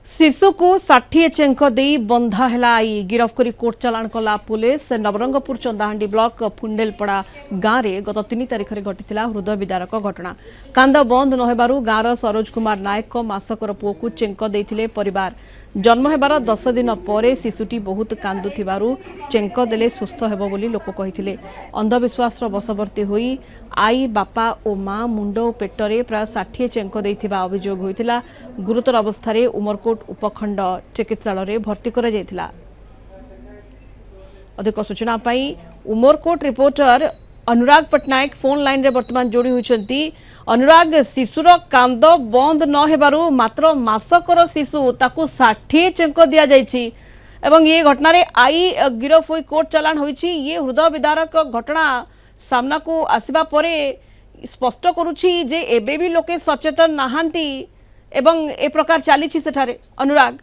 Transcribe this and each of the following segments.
शिशु को 60 चेंक दे बंधा है आई गिरफ करी कोर्ट चालाण कला पुलिस नवरंगपुर चंदाहांडी ब्लॉक फुंडेलपड़ा गाँव में गत 3 तारिख में घटी हृदय विदारक घटना कांद बंद नहेबारु गाँवर सरोज कुमार नायक मासकर पुओ को चेंक देथिले परिवार जन्म हेबार 10 दिन पर शिशुटी बहुत कांदुथिबारु चेंक देले सुस्थ हेबो बोली लोक कहिथिले अंधविश्वास वशवर्ती होई आई बापा और मां मुंड और पेटरे प्राय 60 चेंक देथिबा अभियोग होइतिला गुरुतर अवस्था रे उमरकोट उपखंड चिकित्सालय भर्ती करा जायतिला। अधिक सूचना पाई उमरकोट रिपोर्टर अनुराग पटनायक फोन लाइन रे वर्तमान जोड़ी होइछंती। अनुराग शिशुर कांद बंद न हेबारु मात्र मासकर शिशु ताकू 60 चेंक दिया जायछि एवं ये घटना रे आई गिरफ होई कोर्ट चालान होइछि। ये हृदय विदारक घटना सामना को आसीबा परे स्पष्ट करूछि जे एबे भी लोके सचेतन नाहांती एवं ए प्रकार चलीछि सेठारे। अनुराग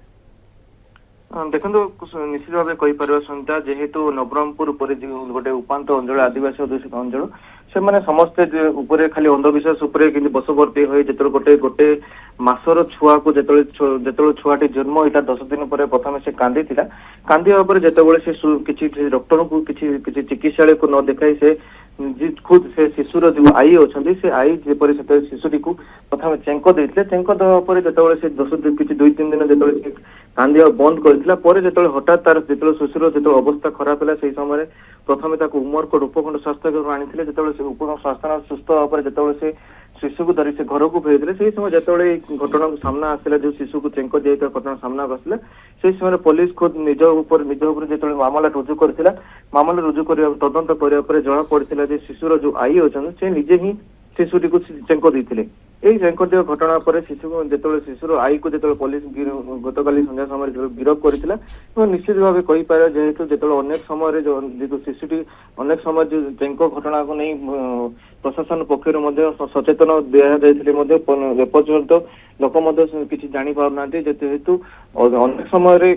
देखो निश्चित भाव कहीपर सुनिता जेहेतु नवरंगपुर गोटे उपात अंचल आदिवासी अध्युषित अंचल से मैंने समस्ते खाली अंधविश्वास बशवर्ती हुए जो गोटे गोटे मासर छुआ को जो छुआटी जन्म होता 10 दिन पर प्रथम से कांदी कांदी जो किसी डॉक्टर को किसी चिकित्सालय को न देखाई से खुद से शिशुर जो आई अच्छा से आई जपर शिशुटी को प्रथम चेंक देते चेंक देवापर जो से 2-3 दिन जो कांदिया बंद कर हठात तार जो शिशुर जो अवस्था खराब है से समय प्रथम उमरकोट उपखंड स्वास्थ्य केन्द्र आनी जो उपखंड स्वास्थ्य सुस्थ होगा जो से शिशु को धरी से घर को फेरते से समय जो घटना को सामना आसला जो शिशु को चेंक दिया घटना सामना आसला से समय पुलिस खुद निज जो मामला रुजु करथिला मामला रुजु कर तदंत करने जना पड़ा शिशुर जो आई अच्छा से निजे ही शिशुटी को चेंक देते यही चेंक दिया घटना पर शिशु जो शिशुर आई को जो पुलिस गतकाली संध्या समय गिरफ कर निश्चित भाव कहीपर जेहेतु जो अनेक समय जो शिशुटी अनेक समय जो चेंक घटना को नहीं प्रशासन पक्ष सचेतन दिया एपर्यंत लोक किसी जानी पारना जेहेतु अनेक समय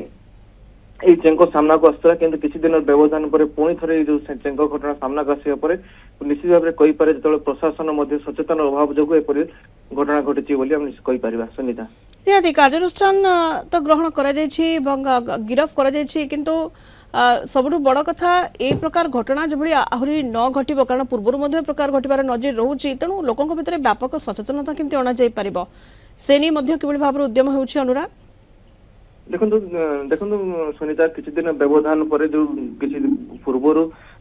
ये चेंक सामना को आसला कि किसी दिन व्यवधान पर पुणी थे जो चेंक घटना सामना को आसा पर निश्चित भाव में कहीपर जो प्रशासन सचेतन अभाव जो घटना घटी कहीपर। सुनीता निहाती कार्यानुष्ठान तो ग्रहण करा गिरफ करा किंतु सबुठ बड़ कथा ए प्रकार घटना जो आहरी न घटब कारण पूर्व प्रकार घटबार नजर रोचे तेणु लोकों भितर व्यापक सचेतनता केमती अणा जाई परिबो से नहीं किभली भाव उद्यम होउछि। अनुराग देखो सुनीता किसी दिन व्यवधान पर जो किसी पूर्वर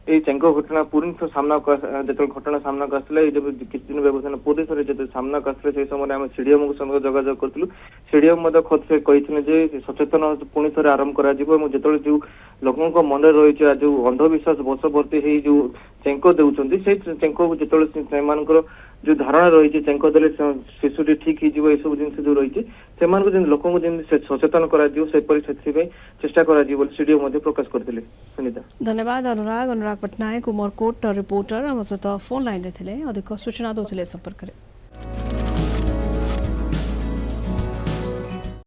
ये चेंक घटना पूरी सामना जो घटना सामना को आसला किसी दिन व्यवधान पूरी थे जो सामना को आसला से समय आम सीडीएम को संग जोगाजोग करूँ सीडीएम खुद से कही सचेतन पुणी थे आरंभ कर जो लोकों मन रही जो अंधविश्वास वशवर्ती जो चेंक दे चेंक जो जो धारणा रही चेंक देले शिशुटी ठीक हो सब जिन जो रही से लोक सचेतन कर चेष्टा कर सीडीओ प्रकाश करते। सुनीता धन्यवाद। अनुराग पटनायक उमरकोट रिपोर्टर आम सहित फोन लाइन रे अधिक सूचना दौले संपर्क।